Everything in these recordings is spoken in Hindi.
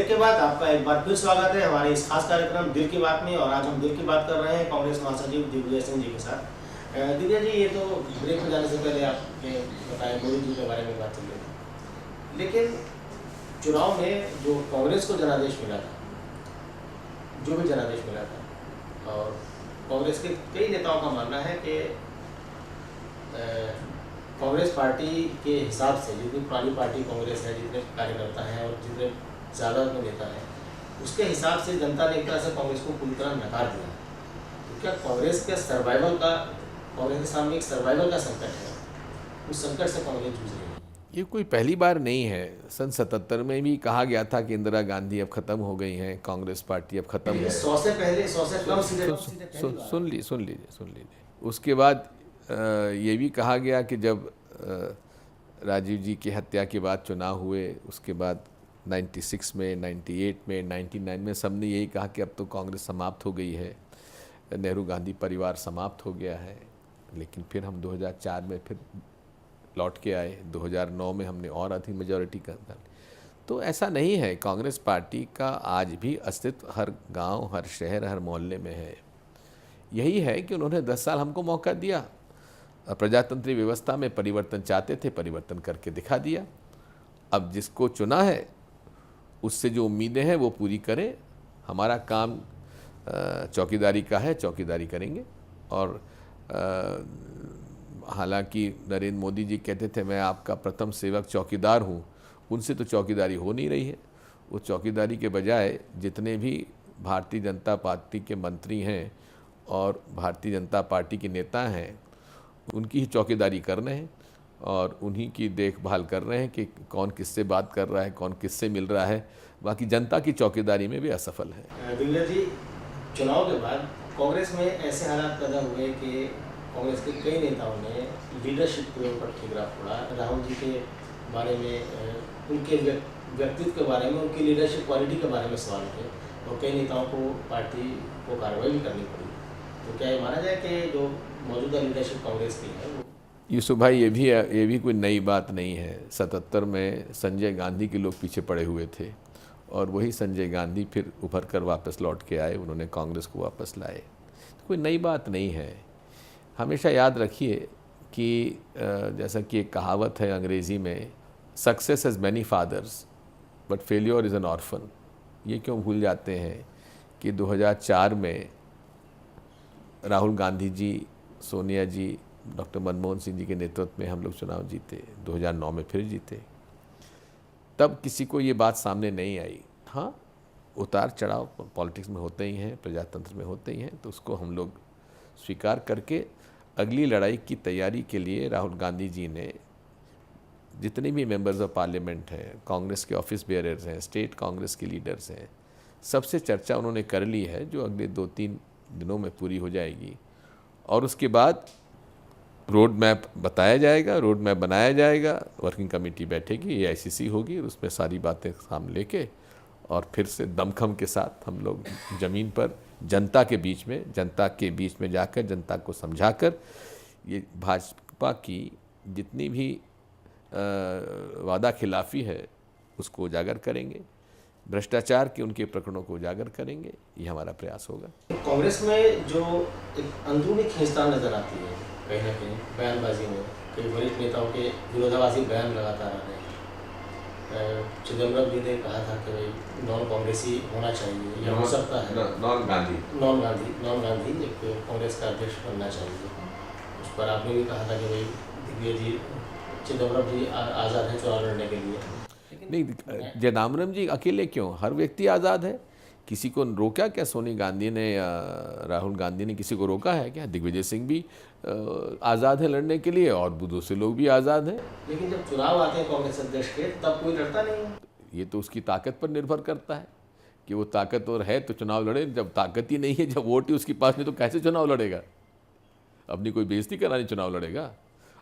के बाद आपका एक बार फिर स्वागत है हमारे इस खास कार्यक्रम दिल की बात में। और आज हम दिल की बात कर रहे हैं कांग्रेस महासचिव दिग्विजय सिंह जी के साथ। दिग्विजय जी, ये तो ब्रेक में जाने से पहले आपने बताया मोदी जी के बारे में बात चल रही थी, लेकिन चुनाव में जो कांग्रेस को जनादेश मिला था, जो भी जनादेश मिला था, और कांग्रेस के कई नेताओं का मानना है कि कांग्रेस पार्टी के हिसाब से, जितनी पुरानी पार्टी कांग्रेस है, जितने कार्यकर्ता हैं और जितने ज़्यादा नेता हैं, उसके हिसाब से जनता ने एक तरह से कांग्रेस को पूरी तरह नकार दिया। तो क्या कांग्रेस के सर्वाइवल का, कांग्रेस के सामने एक सर्वाइवल का संकट है, उस संकट से कांग्रेस जूझ रही है? ये कोई पहली बार नहीं है। सन 77 में भी कहा गया था कि इंदिरा गांधी अब ख़त्म हो गई हैं, कांग्रेस पार्टी अब ख़त्म है। 100 से पहले 100 से कम सीटें सुन लीजिए। उसके बाद ये भी कहा गया कि जब राजीव जी की हत्या के बाद चुनाव हुए, उसके बाद 96 में, 98 में, 99 में सबने यही कहा कि अब तो कांग्रेस समाप्त हो गई है, नेहरू गांधी परिवार समाप्त हो गया है। लेकिन फिर हम 2004 में फिर लौट के आए, 2009 में हमने और अधिक मेजॉरिटी कर दी। तो ऐसा नहीं है, कांग्रेस पार्टी का आज भी अस्तित्व हर गांव, हर शहर, हर मोहल्ले में है। यही है कि उन्होंने 10 साल हमको मौका दिया, प्रजातंत्री व्यवस्था में परिवर्तन चाहते थे, परिवर्तन करके दिखा दिया। अब जिसको चुना है उससे जो उम्मीदें हैं वो पूरी करें। हमारा काम चौकीदारी का है, चौकीदारी करेंगे। और हालांकि नरेंद्र मोदी जी कहते थे मैं आपका प्रथम सेवक चौकीदार हूँ, उनसे तो चौकीदारी हो नहीं रही है। उस चौकीदारी के बजाय जितने भी भारतीय जनता पार्टी के मंत्री हैं और भारतीय जनता पार्टी के नेता हैं, उनकी ही चौकीदारी कर रहे हैं और उन्हीं की देखभाल कर रहे हैं कि कौन किससे बात कर रहा है, कौन किससे मिल रहा है। बाकी जनता की चौकीदारी में भी असफल है। दिग्विजय जी, चुनाव के बाद कांग्रेस में ऐसे हालात पैदा हुए कि कांग्रेस के कई नेताओं ने लीडरशिप के ऊपर ठिकरा फोड़ा। राहुल जी के बारे में, उनके व्यक्तित्व के बारे में, उनकी लीडरशिप क्वालिटी के बारे में सवाल थे और कई नेताओं को पार्टी को कार्रवाई भी करनी पड़ी। तो क्या ये माना जाए कि जो मौजूदा लीडरशिप कांग्रेस की है वो? यूसुफ भाई, ये भी कोई नई बात नहीं है। 77 में संजय गांधी के लोग पीछे पड़े हुए थे और वही संजय गांधी फिर उभर कर वापस लौट के आए, उन्होंने कांग्रेस को वापस लाए। तो कोई नई बात नहीं है। हमेशा याद रखिए कि जैसा कि एक कहावत है अंग्रेज़ी में, success has many fathers but failure is an orphan. ये क्यों भूल जाते हैं कि 2004 में राहुल गांधी जी, सोनिया जी, डॉक्टर मनमोहन सिंह जी के नेतृत्व में हम लोग चुनाव जीते, 2009 में फिर जीते। तब किसी को ये बात सामने नहीं आई। हाँ, उतार चढ़ाव पॉलिटिक्स में होते ही हैं, प्रजातंत्र में होते ही हैं, तो उसको हम लोग स्वीकार करके अगली लड़ाई की तैयारी के लिए राहुल गांधी जी ने जितने भी मेंबर्स ऑफ पार्लियामेंट हैं, कांग्रेस के ऑफिस बेयरर्स हैं, स्टेट कांग्रेस के लीडर्स हैं, सबसे चर्चा उन्होंने कर ली है, जो अगले 2-3 दिनों में पूरी हो जाएगी। और उसके बाद रोड मैप बताया जाएगा, रोड मैप बनाया जाएगा, वर्किंग कमेटी बैठेगी, AICC होगी और उसमें सारी बातें सामने लेके और फिर से दमखम के साथ हम लोग ज़मीन पर जनता के बीच में जाकर जनता को समझाकर ये भाजपा की जितनी भी वादा खिलाफ़ी है उसको उजागर करेंगे, भ्रष्टाचार के उनके प्रकरणों को उजागर करेंगे। ये हमारा प्रयास होगा। कांग्रेस में जो एक अंदरूनी खींचतान नजर आती है कहीं ना कहीं बयानबाजी में, कई वरिष्ठ नेताओं के विरोधाभासी बयान लगातार आ रहे हैं। चिदम्बरम जी ने कहा था कि भाई नॉन कांग्रेसी होना चाहिए, या हो सकता है नॉन गांधी एक कांग्रेस का अध्यक्ष बनना चाहिए। उस पर आपने भी कहा था कि भाई दिग्विजय जी, चिदम्बरम जी आज़ाद हैं चुनाव लड़ने के लिए। नहीं, चिदम्बरम जी अकेले क्यों, हर व्यक्ति आज़ाद है। किसी को रोका क्या? सोनिया गांधी ने या राहुल गांधी ने किसी को रोका है क्या? दिग्विजय सिंह भी आज़ाद है लड़ने के लिए और दूसरे लोग भी आज़ाद हैं। लेकिन जब चुनाव आते हैं कांग्रेस अध्यक्ष के, तब कोई लड़ता नहीं है। ये तो उसकी ताकत पर निर्भर करता है कि वो ताकतवर है तो चुनाव लड़े। जब ताकत ही नहीं है, जब वोट ही उसके पास नहीं, तो कैसे चुनाव लड़ेगा? अपनी कोई बेइज्जती करानी चुनाव लड़ेगा?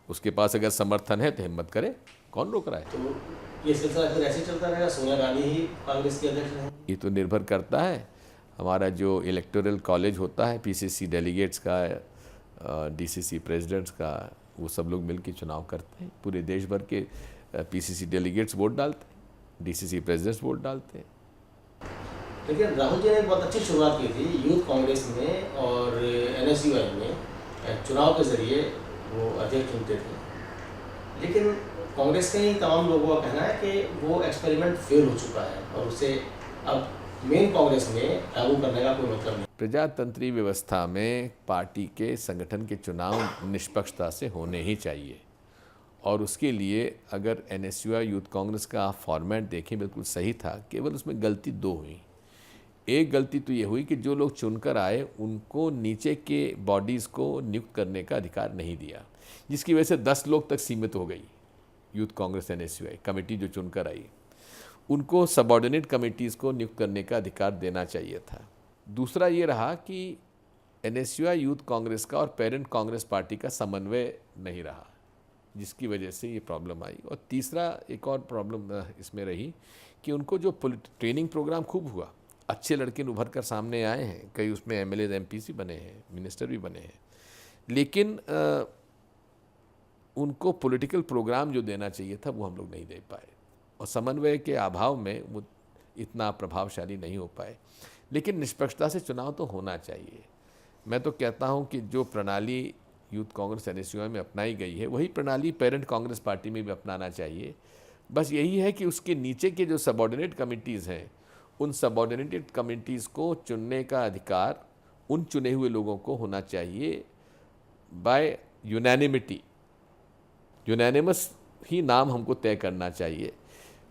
उसके पास अगर समर्थन है तो हिम्मत करे, कौन रोक रहा है? तो ये सिलसिला फिर ऐसे चलता रहेगा, सोनिया गांधी ही कांग्रेस के अध्यक्ष रहेंगे? ये तो निर्भर करता है। हमारा जो इलेक्टोरल कॉलेज होता है, PCC डेलीगेट्स का, DCC प्रेसिडेंट्स का, वो सब लोग मिलकर चुनाव करते हैं। पूरे देश भर के PCC डेलीगेट्स वोट डालते हैं, DCC प्रेसिडेंट्स वोट डालते हैं। लेकिन राहुल जी ने बहुत अच्छी शुरुआत की थी यूथ कांग्रेस में और एनएसयूआई में, चुनाव के जरिए वो अध्यक्ष चुनते थे। लेकिन कांग्रेस के ही तमाम लोगों का कहना है कि वो एक्सपेरिमेंट फेल हो चुका है और उसे अब मेन कांग्रेस में लागू करने का कोई मतलब नहीं। प्रजातंत्री व्यवस्था में पार्टी के संगठन के चुनाव निष्पक्षता से होने ही चाहिए, और उसके लिए अगर एनएसयूआई यूथ कांग्रेस का आप फॉर्मेट देखें बिल्कुल सही था। केवल उसमें गलती दो हुई। एक गलती तो ये हुई कि जो लोग चुनकर आए उनको नीचे के बॉडीज़ को नियुक्त करने का अधिकार नहीं दिया, जिसकी वजह से 10 लोग तक सीमित हो गई यूथ कांग्रेस एनएसयूआई कमेटी जो चुनकर आई। उनको सबऑर्डिनेट कमेटीज़ को नियुक्त करने का अधिकार देना चाहिए था। दूसरा ये रहा कि एनएसयूआई यूथ कांग्रेस का और पेरेंट कांग्रेस पार्टी का समन्वय नहीं रहा, जिसकी वजह से ये प्रॉब्लम आई। और तीसरा एक और प्रॉब्लम इसमें रही कि उनको जो ट्रेनिंग प्रोग्राम खूब हुआ, अच्छे लड़के उभर कर सामने आए हैं, कई उसमें एमएलए एमपीसी बने हैं, मिनिस्टर भी बने हैं, लेकिन उनको पॉलिटिकल प्रोग्राम जो देना चाहिए था वो हम लोग नहीं दे पाए, और समन्वय के अभाव में वो इतना प्रभावशाली नहीं हो पाए। लेकिन निष्पक्षता से चुनाव तो होना चाहिए। मैं तो कहता हूं कि जो प्रणाली यूथ कांग्रेस एनएसयूआई में अपनाई गई है वही प्रणाली पेरेंट कांग्रेस पार्टी में भी अपनाना चाहिए। बस यही है कि उसके नीचे के जो सबऑर्डिनेट कमिटीज़ हैं, उन सबऑर्डिनेटेड कमिटीज़ को चुनने का अधिकार उन चुने हुए लोगों को होना चाहिए बाय यूनैनिमिटी। यूनैनिमस ही नाम हमको तय करना चाहिए,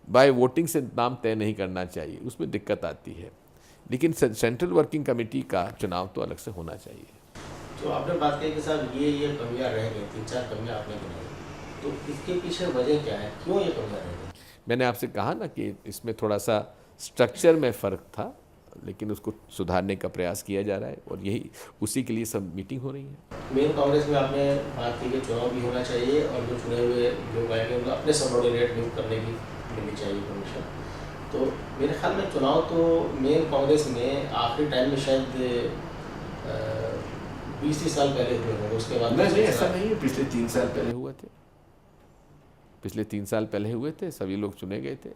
बाय वोटिंग से नाम तय नहीं करना चाहिए, उसमें दिक्कत आती है। लेकिन सेंट्रल वर्किंग कमेटी का चुनाव तो अलग से होना चाहिए। तो आपने बात कही कि साहब ये कमियां रह गई, 3-4 कमियां आपने गिनाई, तो इसके पीछे वजह क्या है, क्यों ये कमियां रह गई? मैंने आपसे कहा ना कि इसमें थोड़ा सा स्ट्रक्चर में फ़र्क था, लेकिन उसको सुधारने का प्रयास किया जा रहा है, और यही उसी के लिए सब मीटिंग हो रही है। मेन कांग्रेस में आपने बात की कि चुनाव भी होना चाहिए और जो चुने हुए लोग आएंगे उनको अपने सबऑर्डिनेट नियुक्त करने की मिलनी चाहिए परमिशन। तो मेरे ख्याल में चुनाव तो मेन कांग्रेस में आखिरी टाइम में शायद 20-30 साल पहले हुए होंगे, उसके बाद नहीं, ऐसा नहीं है। पिछले 3 साल पहले हुए थे, पिछले 3 साल पहले हुए थे। सभी लोग चुने गए थे।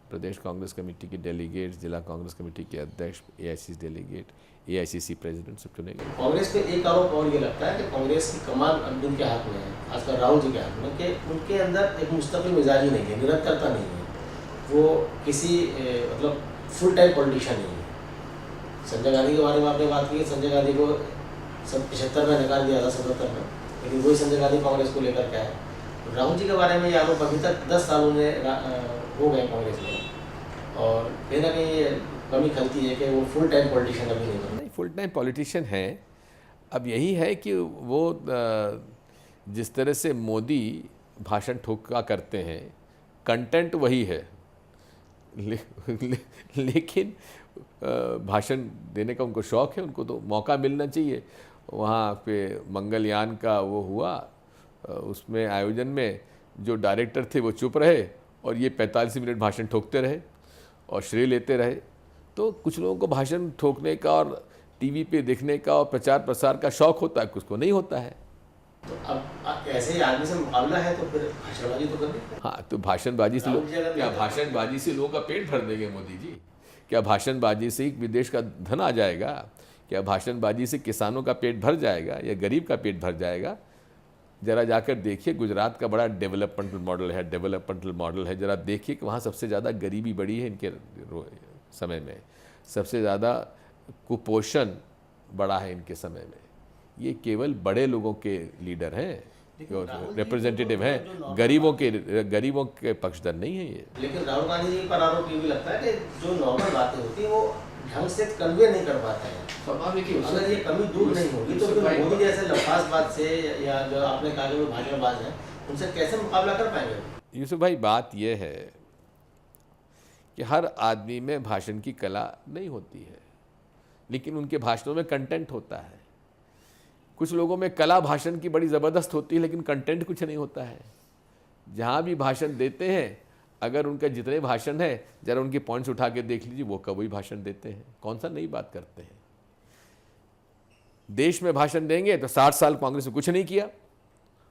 प्रदेश कांग्रेस कमेटी के डेलीगेट्स, जिला कांग्रेस कमेटी के अध्यक्ष, एआईसीसी डेलीगेट, एआईसीसी प्रेसिडेंट सब चुने गए। कांग्रेस पे एक आरोप और ये लगता है कि कांग्रेस की कमान अब उनके हाथ में है, खासकर राहुल जी के हाथ में, कि उनके अंदर एक मुस्तकिल मिजाजी नहीं है, निरंतरता नहीं है, वो किसी मतलब फुल टाइम पॉलिटिशियन नहीं है। संजय गांधी के बारे में आपने बात की, संजय गांधी को 75 में निकाल दिया था, 77 में, लेकिन वही संजय गांधी कांग्रेस को लेकर क्या है। राहुल जी के बारे में ये आरोप अभी तक 10 सालों में हो गए कांग्रेस में, और कहीं ना कहीं ये कमी खलती है कि वो फुल टाइम पॉलिटिशियन अभी नहीं बने। नहीं, फुल टाइम पॉलिटिशियन है। अब यही है कि वो जिस तरह से मोदी भाषण ठोका करते हैं, कंटेंट वही है, लेकिन भाषण देने का उनको शौक़ है, उनको तो मौका मिलना चाहिए। वहाँ पे मंगलयान का वो हुआ, उसमें आयोजन में जो डायरेक्टर थे वो चुप रहे और ये 45 मिनट भाषण ठोकते रहे और श्रेय लेते रहे। तो कुछ लोगों को भाषण ठोकने का और टीवी पे देखने का और प्रचार प्रसार का शौक़ होता है, कुछ को नहीं होता है। तो अब ऐसे ही आदमी से मुकाबला है तो फिर भाषणबाजी तो करनी है। हाँ, तो भाषणबाजी से लोग क्या, भाषणबाजी से लोगों का पेट भर देंगे मोदी जी? क्या भाषणबाजी से ही विदेश का धन आ जाएगा? क्या भाषणबाजी से किसानों का पेट भर जाएगा या गरीब का पेट भर जाएगा? ज़रा जाकर देखिए, गुजरात का बड़ा डेवलपमेंटल मॉडल है। ज़रा देखिए कि वहाँ सबसे ज़्यादा गरीबी बढ़ी है इनके समय में, सबसे ज़्यादा कुपोषण बढ़ा है इनके समय में। ये केवल बड़े लोगों के लीडर हैं, रिप्रेजेंटेटिव हैं, गरीबों के पक्षधर नहीं है ये। लेकिन राहुल गांधी जी पर आरोप ये भी लगता है कि जो नॉर्मल बातें होती हैं वो ढंग से कन्वे नहीं कर पाते हैं। अगर ये कमी दूर नहीं होगी तो फिर मोदी जैसे लफाजबाज से या जो आपने कहा कि वो भाषणबाज हैं, उनसे कैसे मुकाबला कर पाएंगे? यूसुफ भाई, बात यह है कि हर आदमी में भाषण की कला नहीं होती है, लेकिन उनके भाषणों में कंटेंट होता है। कुछ लोगों में कला भाषण की बड़ी ज़बरदस्त होती है, लेकिन कंटेंट कुछ नहीं होता है। जहाँ भी भाषण देते हैं, अगर उनका जितने भाषण है ज़रा उनके पॉइंट्स उठा के देख लीजिए, वो कभी भाषण देते हैं, कौन सा नई बात करते हैं। देश में भाषण देंगे तो 60 साल कांग्रेस ने कुछ नहीं किया,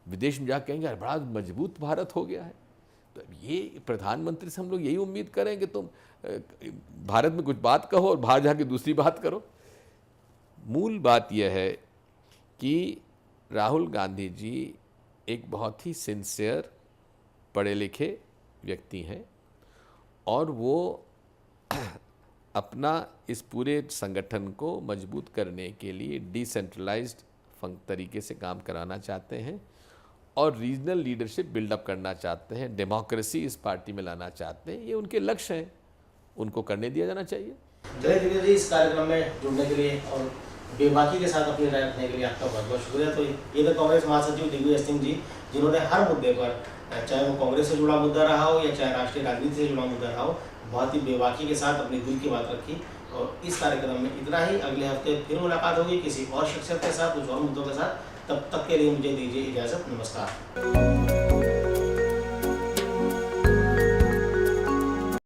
विदेश में जाकर कहेंगे बड़ा मजबूत भारत हो गया है, तो ये प्रधानमंत्री से हम लोग यही उम्मीद करें कि तुम भारत में कुछ बात कहो और बाहर जाके दूसरी बात करो। मूल बात यह है कि राहुल गांधी जी एक बहुत ही सिंसियर पढ़े लिखे व्यक्ति हैं और वो अपना इस पूरे संगठन को मजबूत करने के लिए डिसेंट्रलाइज्ड तरीके से काम कराना चाहते हैं और रीजनल लीडरशिप बिल्डअप करना चाहते हैं, डेमोक्रेसी इस पार्टी में लाना चाहते हैं। ये उनके लक्ष्य हैं, उनको करने दिया जाना चाहिए। जय दिग्विजय जी, इस कार्यक्रम में जुड़ने के लिए और बेबाकी के साथ अपनी राय रखने के लिए आपका बहुत बहुत शुक्रिया। तो ये तो कांग्रेस महासचिव दिग्विजय सिंह जी, जिन्होंने हर मुद्दे पर, चाहे वो कांग्रेस से जुड़ा मुद्दा रहा हो या चाहे राष्ट्रीय राजनीति से जुड़ा मुद्दा रहा हो, बहुत ही बेबाकी के साथ अपने दिल की बात रखी। और इस कार्यक्रम में इतना ही। अगले हफ्ते फिर मुलाकात होगी किसी और शख्सियत के साथ, कुछ और मुद्दों के साथ। तब तक के लिए मुझे दीजिए इजाज़त। नमस्कार।